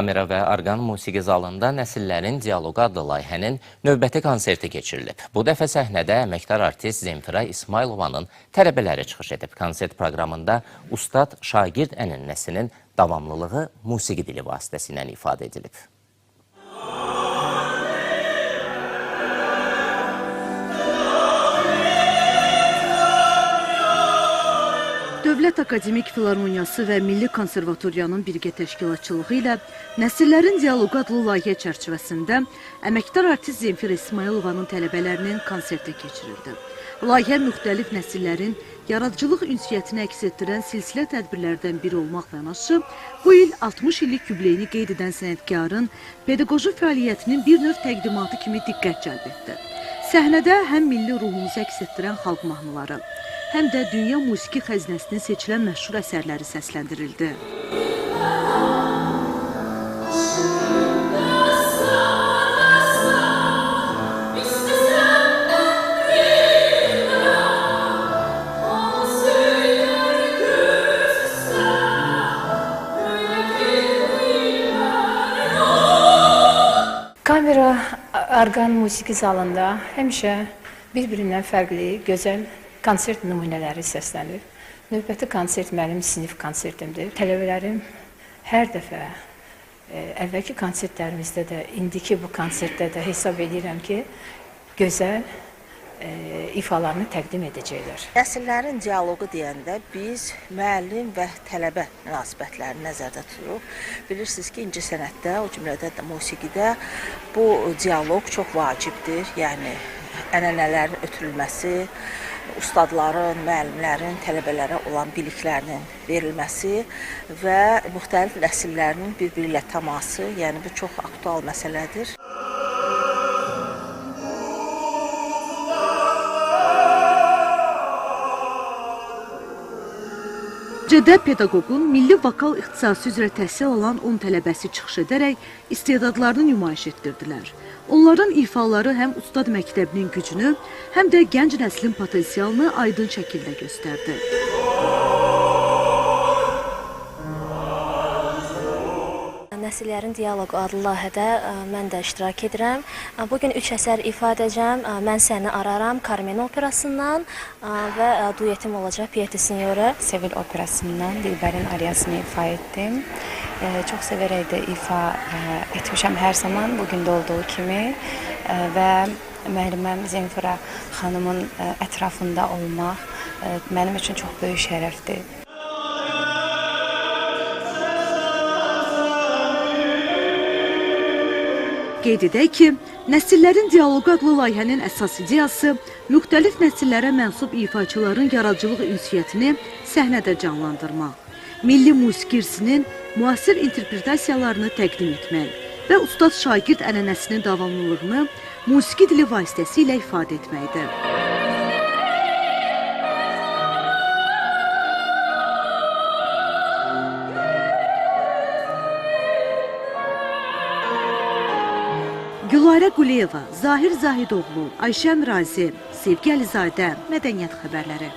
Kamera və orqan musiqi zalında Nəsillərin Dialoqu adlı layihənin növbəti konserti keçirilib. Bu dəfə səhnədə əməkdar artist Zemfira İsmailovanın tələbələri çıxış edib. Konsert proqramında ustad şagird ənənəsinin davamlılığı musiqi dili vasitəsilə ifadə edilib. Dövlət Akademik Filarmoniyası və Milli Konservatoriyanın birgə təşkilatçılığı ilə Nəsillərin Dialoqu adlı layihə çərçivəsində əməkdar artist Zemfira İsmailovanın tələbələrinin konserti keçirildi. Layihə müxtəlif nəsillərin yaradıcılıq ünsiyyətini əks etdirən silsilə tədbirlərdən biri olmaqla yanaşı, bu il 60 illik yubileyini qeyd edən sənətkarın pedaqoji fəaliyyətinin bir növ təqdimatı kimi diqqət cəlb etdi. Səhnədə həm milli ruhumuzu əks etdirən xalq mahnıları, həm də dünya musiqi xəzinəsinin seçilən məşhur əsərləri səsləndirildi. Kamera orqan musiqi zalında həmişə bir-birindən fərqli, gözəl konsert nümunələri səslənir. Növbəti konsert mənim sinif konsertimdir. Tələbələrim hər dəfə əvvəlki konsertlərimizdə də, indiki bu konsertdə də hesab edirəm ki, gözəl ifalarını təqdim edəcəklər. Nəsillərin dialoqu deyəndə biz müəllim və tələbə münasibətlərini nəzərdə tuturuq. Bilirsiniz ki, incəsənətdə, o cümlədə də musiqidə bu dialoq çox vacibdir. Yəni, ənənələrin ötürülməsi, ustadların, müəllimlərin, tələbələrə olan biliklərinin verilməsi və müxtəlif nəsillərin bir-biri ilə təması, yəni bu çox aktual məsələdir. Cədə pedaqoqun milli vokal ixtisası üzrə təhsil alan 10 tələbəsi çıxış edərək istedadlarını nümayiş etdirdilər. Onların ifaları həm ustad məktəbinin gücünü, həm də gənc nəslin potensialını aydın şəkildə göstərdi. Nəsillərin Dialoqu adlı layihədə mən də iştirak edirəm. Bugün 3 əsər ifadə edəcəm. Mən səni araram Carmen operasından və duetim olacaq Pieti Signore. Sevil operasından Dilbərin ariyasını ifa etdim. Çox sevərək də ifa etmişəm hər zaman, bugün də olduğu kimi və müəlliməm Zemfira xanımın ətrafında olmaq mənim üçün çox böyük şərəfdir. Qeyd edək ki, Nəsillərin Dialoqu adlı layihənin əsas ideyası müxtəlif nəsillərə mənsub ifaçıların yaradıcılıq ünsiyyətini səhnədə canlandırmaq, milli musiqi irsinin müasir interpretasiyalarını təqdim etmək və ustad şagird ənənəsinin davamlılığını musiqi dili vasitəsilə ifadə etməkdir. Gülarə Quliyeva, Zahir Zahidoğlu, Ayşən Razi, Sevgi Əlizadə, Mədəniyyət xəbərləri.